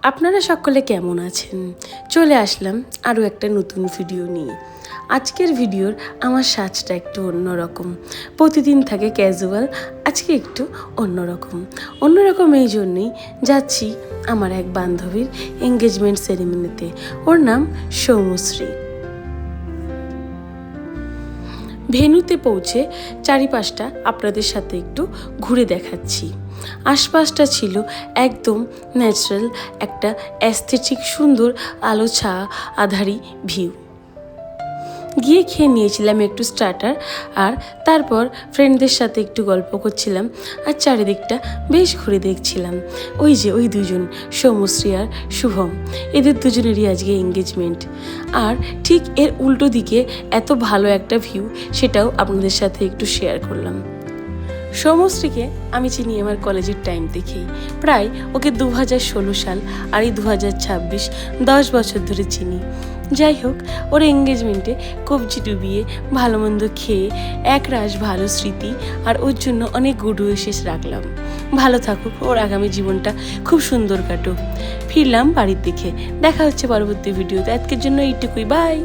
আপনারা সকলে কেমন আছেন? চলে আসলাম আরও একটা নতুন ভিডিও নিয়ে। আজকের ভিডিওর আমার সাজটা একটু অন্যরকম। প্রতিদিন থাকে ক্যাজুয়াল, আজকে একটু অন্যরকম এই জন্যেই যাচ্ছি আমার এক বান্ধবীর এঙ্গেজমেন্ট সেরিমনিতে। ওর নাম সৌমশ্রী। ভেন্যুতে পৌঁছে চারিপাশটা আপনাদের সাথে একটু ঘুরে দেখাচ্ছি। আশপাশটা ছিল একদম ন্যাচারাল, একটা অ্যাস্থেটিক সুন্দর আলো ছা আধারি ভিউ। গিয়ে খেয়ে নিয়েছিলাম একটু স্টার্টার, আর তারপর ফ্রেন্ডদের সাথে একটু গল্প করছিলাম আর চারিদিকটা বেশ ঘুরে দেখছিলাম। ওই দুজন সৌমশ্রী আর শুভম, এদের দুজনেরই আজকে এঙ্গেজমেন্ট। আর ঠিক এর উল্টো দিকে এত ভালো একটা ভিউ, সেটাও আপনাদের সাথে একটু শেয়ার করলাম। সৌমশ্রীকে আমি চিনি আমার কলেজের টাইম থেকেই, প্রায় ওকে 2016 সাল আর এই 2026 10 বছর ধরে চিনি। যাই হোক, ওর এঙ্গেজমেন্টে কবজি ডুবিয়ে ভালো মন্দ খেয়ে একরাশ ভালো স্মৃতি, আর ওর জন্য অনেক গুড উইশেস রাখলাম। ভালো থাকুক, ওর আগামী জীবনটা খুব সুন্দর কাটুক। ফিরলাম বাড়ির দিকে। দেখা হচ্ছে পরবর্তী ভিডিওতে। আজকের জন্য এইটুকুই, বাই।